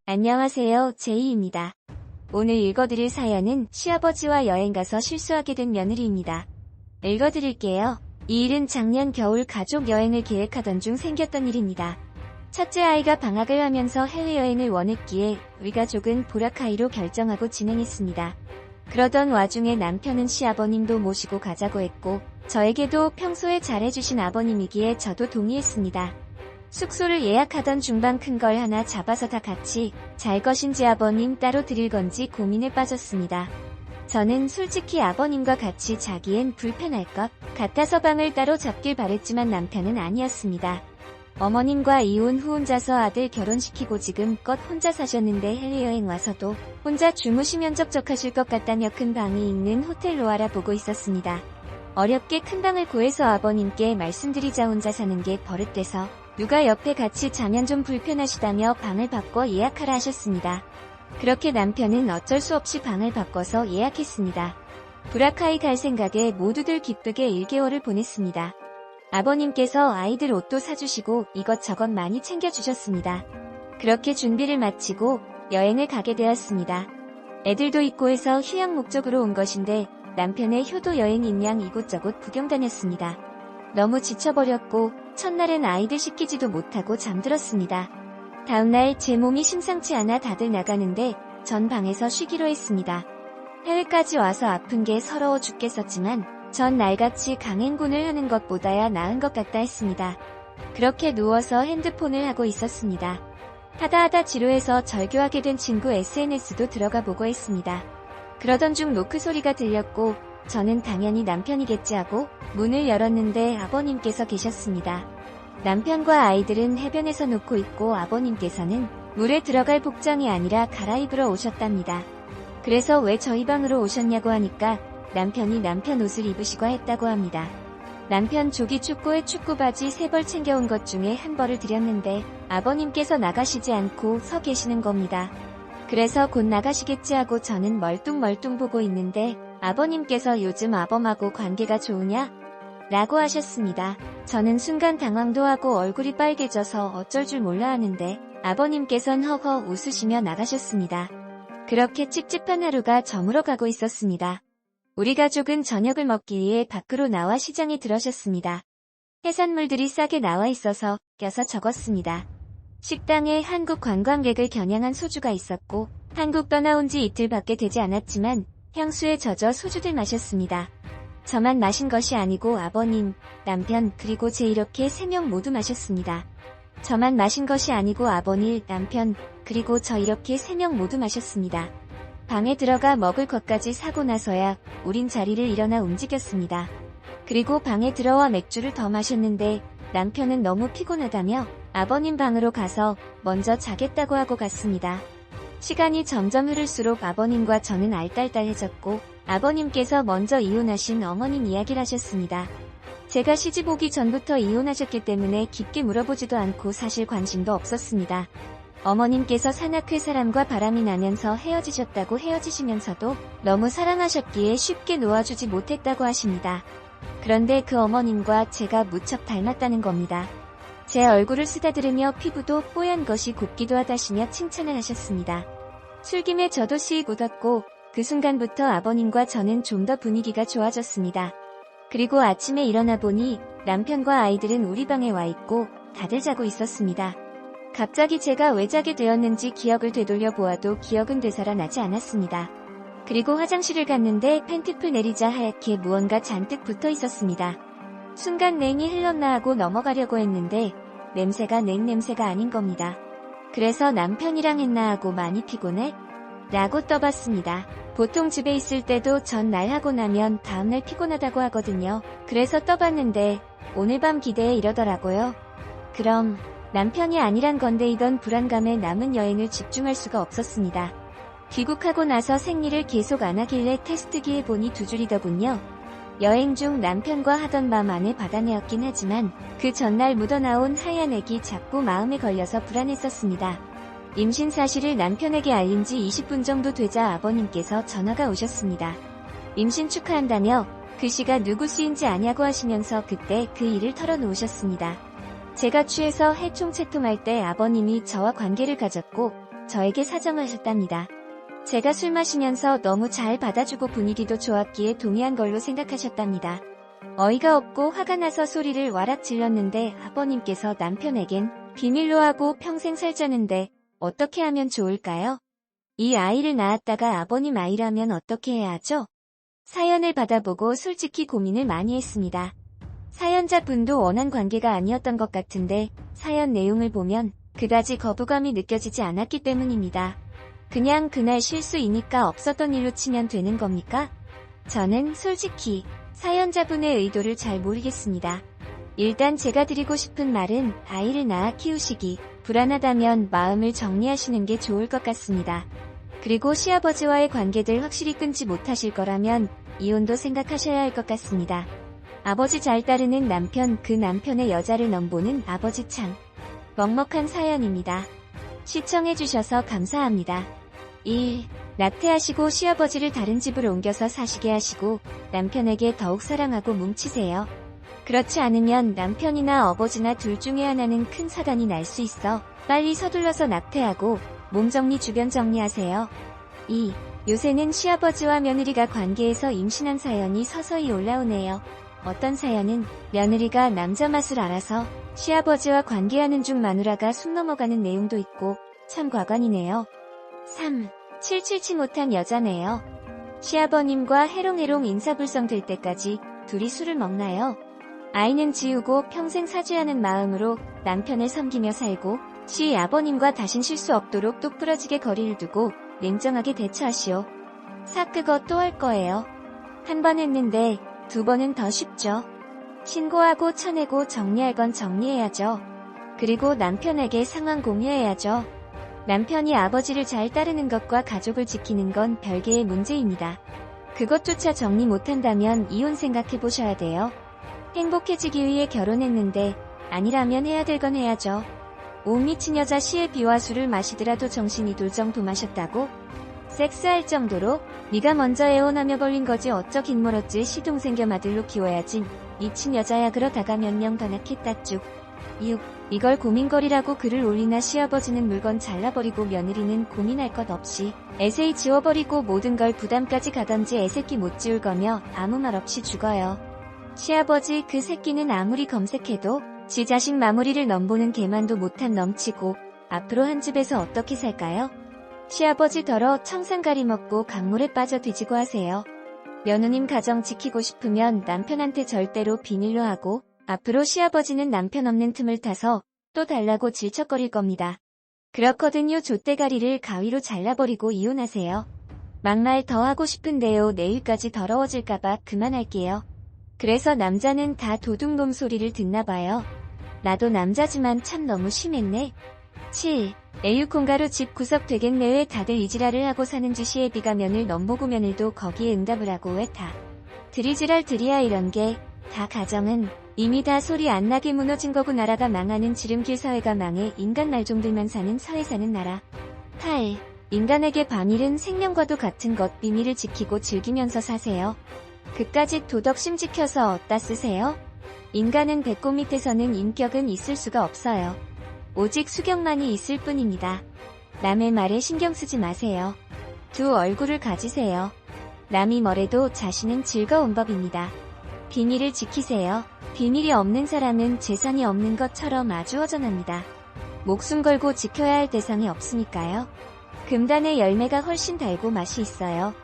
안녕하세요, 제이입니다. 오늘 읽어드릴 사연은 시아버지와 여행가서 실수하게 된 며느리입니다. 읽어드릴게요. 이 일은 작년 겨울 가족 여행을 계획하던 중 생겼던 일입니다. 첫째 아이가 방학을 하면서 해외여행을 원했기에 우리 가족은 보라카이로 결정하고 진행했습니다. 그러던 와중에 남편은 시아버님도 모시고 가자고 했고 저에게도 평소에 잘해주신 아버님이기에 저도 동의했습니다. 숙소를 예약하던 중반 큰 걸 하나 잡아서 다 같이 잘 것인지 아버님 따로 드릴 건지 고민에 빠졌습니다. 저는 솔직히 아버님과 같이 자기엔 불편할 것 같아서 방을 따로 잡길 바랬지만 남편은 아니었습니다. 어머님과 이혼 후 혼자서 아들 결혼시키고 지금껏 혼자 사셨는데 해외여행 와서도 혼자 주무시면 적적하실 것 같다며 큰 방이 있는 호텔로 알아보고 있었습니다. 어렵게 큰 방을 구해서 아버님께 말씀드리자 혼자 사는 게 버릇돼서 누가 옆에 같이 자면 좀 불편하시다며 방을 바꿔 예약하라 하셨습니다. 그렇게 남편은 어쩔 수 없이 방을 바꿔서 예약했습니다. 보라카이 갈 생각에 모두들 기쁘게 1개월을 보냈습니다. 아버님께서 아이들 옷도 사주시고 이것저것 많이 챙겨주셨습니다. 그렇게 준비를 마치고 여행을 가게 되었습니다. 애들도 있고 해서 휴양 목적으로 온 것인데 남편의 효도 여행인 양 이곳저곳 구경 다녔습니다. 너무 지쳐버렸고 첫날엔 아이들 씻기지도 못하고 잠들었습니다. 다음날 제 몸이 심상치 않아 다들 나가는데 전 방에서 쉬기로 했습니다. 해외까지 와서 아픈 게 서러워 죽겠었지만 전 날같이 강행군을 하는 것보다야 나은 것 같다 했습니다. 그렇게 누워서 핸드폰을 하고 있었습니다. 하다 지루해서 절교하게 된 친구 SNS도 들어가 보고 했습니다. 그러던 중 노크 소리가 들렸고 저는 당연히 남편이겠지 하고 문을 열었는데 아버님께서 계셨습니다. 남편과 아이들은 해변에서 놓고 있고 아버님께서는 물에 들어갈 복장이 아니라 갈아입으러 오셨답니다. 그래서 왜 저희 방으로 오셨냐고 하니까 남편이 남편 옷을 입으시고 했다고 합니다. 남편 조기 축구에 축구바지 3벌 챙겨온 것 중에 한 벌을 드렸는데 아버님께서 나가시지 않고 서 계시는 겁니다. 그래서 곧 나가시겠지 하고 저는 멀뚱멀뚱 보고 있는데 아버님께서 요즘 아범하고 관계가 좋으냐? 라고 하셨습니다. 저는 순간 당황도 하고 얼굴이 빨개져서 어쩔 줄 몰라 하는데 아버님께선 허허 웃으시며 나가셨습니다. 그렇게 찝찝한 하루가 저물어 가고 있었습니다. 우리 가족은 저녁을 먹기 위해 밖으로 나와 시장에 들어섰습니다. 해산물들이 싸게 나와 있어서 껴서 적었습니다. 식당에 한국 관광객을 겨냥한 소주가 있었고 한국 떠나온 지 이틀밖에 되지 않았지만 향수에 젖어 소주들 마셨습니다. 저만 마신 것이 아니고 아버님, 남편, 그리고 제 이렇게 3명 모두 마셨습니다. 저만 마신 것이 아니고 아버님, 남편, 그리고 저 이렇게 3명 모두 마셨습니다. 방에 들어가 먹을 것까지 사고 나서야 우린 자리를 일어나 움직였습니다. 그리고 방에 들어와 맥주를 더 마셨는데 남편은 너무 피곤하다며 아버님 방으로 가서 먼저 자겠다고 하고 갔습니다. 시간이 점점 흐를수록 아버님과 저는 알딸딸해졌고 아버님께서 먼저 이혼하신 어머님 이야기를 하셨습니다. 제가 시집 오기 전부터 이혼하셨기 때문에 깊게 물어보지도 않고 사실 관심도 없었습니다. 어머님께서 산악회 사람과 바람이 나면서 헤어지셨다고 헤어지시면서도 너무 사랑하셨기에 쉽게 놓아주지 못했다고 하십니다. 그런데 그 어머님과 제가 무척 닮았다는 겁니다. 제 얼굴을 쓰다듬으며 피부도 뽀얀 것이 곱기도 하다시며 칭찬을 하셨습니다. 술김에 저도 씩 웃었고 그 순간부터 아버님과 저는 좀 더 분위기가 좋아졌습니다. 그리고 아침에 일어나 보니 남편과 아이들은 우리 방에 와 있고 다들 자고 있었습니다. 갑자기 제가 왜 자게 되었는지 기억을 되돌려 보아도 기억은 되살아나지 않았습니다. 그리고 화장실을 갔는데 팬티풀 내리자 하얗게 무언가 잔뜩 붙어 있었습니다. 순간 냉이 흘렀나 하고 넘어가려고 했는데 냄새가 냉 냄새가 아닌 겁니다. 그래서 남편이랑 했나 하고 많이 피곤해? 라고 떠봤습니다. 보통 집에 있을 때도 전날 하고 나면 다음날 피곤하다고 하거든요. 그래서 떠봤는데 오늘 밤 기대해 이러더라고요. 그럼 남편이 아니란 건데 이던 불안감에 남은 여행을 집중할 수가 없었습니다. 귀국하고 나서 생리를 계속 안 하길래 테스트기 해보니 2줄이더군요. 여행 중 남편과 하던 맘 안에 받아내었긴 하지만 그 전날 묻어나온 하얀 액이 자꾸 마음에 걸려서 불안했었습니다. 임신 사실을 남편에게 알린 지 20분 정도 되자 아버님께서 전화가 오셨습니다. 임신 축하한다며 그 시가 누구씨인지 아냐고 하시면서 그때 그 일을 털어놓으셨습니다. 제가 취해서 해총채통할 때 아버님이 저와 관계를 가졌고 저에게 사정하셨답니다. 제가 술 마시면서 너무 잘 받아주고 분위기도 좋았기에 동의한 걸로 생각하셨답니다. 어이가 없고 화가 나서 소리를 와락 질렀는데 아버님께서 남편에겐 비밀로 하고 평생 살자는데 어떻게 하면 좋을까요? 이 아이를 낳았다가 아버님 아이라면 어떻게 해야 하죠? 사연을 받아보고 솔직히 고민을 많이 했습니다. 사연자분도 원한 관계가 아니었던 것 같은데 사연 내용을 보면 그다지 거부감이 느껴지지 않았기 때문입니다. 그냥 그날 실수이니까 없었던 일로 치면 되는 겁니까? 저는 솔직히 사연자분의 의도를 잘 모르겠습니다. 일단 제가 드리고 싶은 말은 아이를 낳아 키우시기 불안하다면 마음을 정리하시는 게 좋을 것 같습니다. 그리고 시아버지와의 관계들 확실히 끊지 못하실 거라면 이혼도 생각하셔야 할 것 같습니다. 아버지 잘 따르는 남편, 그 남편의 여자를 넘보는 아버지 참 먹먹한 사연입니다. 시청해주셔서 감사합니다. 1. 낙태하시고 시아버지를 다른 집으로 옮겨서 사시게 하시고 남편에게 더욱 사랑하고 뭉치세요. 그렇지 않으면 남편이나 아버지나 둘 중에 하나는 큰 사단이 날 수 있어 빨리 서둘러서 낙태하고 몸 정리 주변 정리하세요. 2. 요새는 시아버지와 며느리가 관계에서 임신한 사연이 서서히 올라오네요. 어떤 사연은 며느리가 남자 맛을 알아서 시아버지와 관계하는 중 마누라가 숨 넘어가는 내용도 있고 참 과관이네요. 3. 칠칠치 못한 여자네요. 시아버님과 해롱해롱 인사불성 될 때까지 둘이 술을 먹나요? 아이는 지우고 평생 사죄하는 마음으로 남편을 섬기며 살고 시아버님과 다신 실수 없도록 똑부러지게 거리를 두고 냉정하게 대처하시오. 그거 또 할 거예요. 한 번 했는데 두 번은 더 쉽죠. 신고하고 쳐내고 정리할 건 정리해야죠. 그리고 남편에게 상황 공유해야죠. 남편이 아버지를 잘 따르는 것과 가족을 지키는 건 별개의 문제입니다. 그것조차 정리 못한다면 이혼 생각해보셔야 돼요. 행복해지기 위해 결혼했는데 아니라면 해야 될 건 해야죠. 못 미친 여자 시에 비와 술을 마시더라도 정신이 돌 정도 마셨다고? 섹스할 정도로? 네가 먼저 애원하며 벌린 거지 어쩌 긴 멀었지 시동생 겸 아들로 키워야지. 미친 여자야 그러다가 몇 명 더 낳겠다 쭉. 6. 이걸 고민거리라고 글을 올리나 시아버지는 물건 잘라버리고 며느리는 고민할 것 없이 에세이 지워버리고 모든 걸 부담까지 가던지 애새끼 못 지울 거며 아무 말 없이 죽어요. 시아버지 그 새끼는 아무리 검색해도 지 자식 마무리를 넘보는 개만도 못한 넘치고 앞으로 한 집에서 어떻게 살까요? 시아버지 더러 청산가리 먹고 강물에 빠져 뒤지고 하세요. 며느님 가정 지키고 싶으면 남편한테 절대로 비밀로 하고 앞으로 시아버지는 남편 없는 틈을 타서 또 달라고 질척거릴 겁니다. 그렇거든요. 좆대가리를 가위로 잘라버리고 이혼하세요. 막말 더 하고 싶은데요. 내일까지 더러워질까봐 그만할게요. 그래서 남자는 다 도둑놈 소리를 듣나봐요. 나도 남자지만 참 너무 심했네. 7. 에유콩가루 집 구석 되겠네. 왜 다들 이지랄을 하고 사는지 시애비가 며느리 넘보고 며느리도 거기에 응답을 하고 왜 다 들이지랄 들이야 이런 게 다 가정은 이미 다 소리 안 나게 무너진 거고 나라가 망하는 지름길 사회가 망해 인간 말종들만 사는 사회 사는 나라. 8. 인간에게 반일은 생명과도 같은 것 비밀을 지키고 즐기면서 사세요. 그까짓 도덕심 지켜서 어디다 쓰세요? 인간은 배꼽 밑에서는 인격은 있을 수가 없어요. 오직 수경만이 있을 뿐입니다. 남의 말에 신경 쓰지 마세요. 두 얼굴을 가지세요. 남이 뭐래도 자신은 즐거운 법입니다. 비밀을 지키세요. 비밀이 없는 사람은 재산이 없는 것처럼 아주 허전합니다. 목숨 걸고 지켜야 할 대상이 없으니까요. 금단의 열매가 훨씬 달고 맛이 있어요.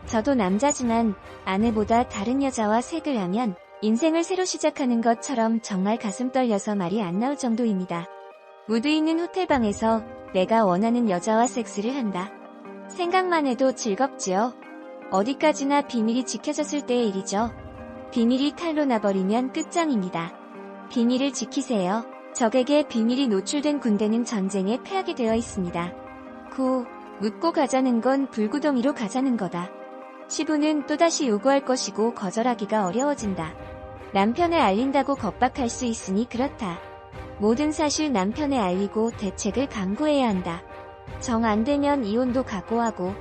저도 남자지만 아내보다 다른 여자와 색을 하면 인생을 새로 시작하는 것처럼 정말 가슴 떨려서 말이 안 나올 정도입니다. 무드 있는 호텔방에서 내가 원하는 여자와 섹스를 한다. 생각만 해도 즐겁지요. 어디까지나 비밀이 지켜졌을 때의 일이죠. 비밀이 탈로 나버리면 끝장입니다. 비밀을 지키세요. 적에게 비밀이 노출된 군대는 전쟁에 패하게 되어 있습니다. 9. 묻고 가자는 건 불구덩이로 가자는 거다. 시부는 또다시 요구할 것이고 거절하기가 어려워진다. 남편에 알린다고 겁박할 수 있으니 그렇다. 모든 사실 남편에 알리고 대책을 강구해야 한다. 정 안 되면 이혼도 각오하고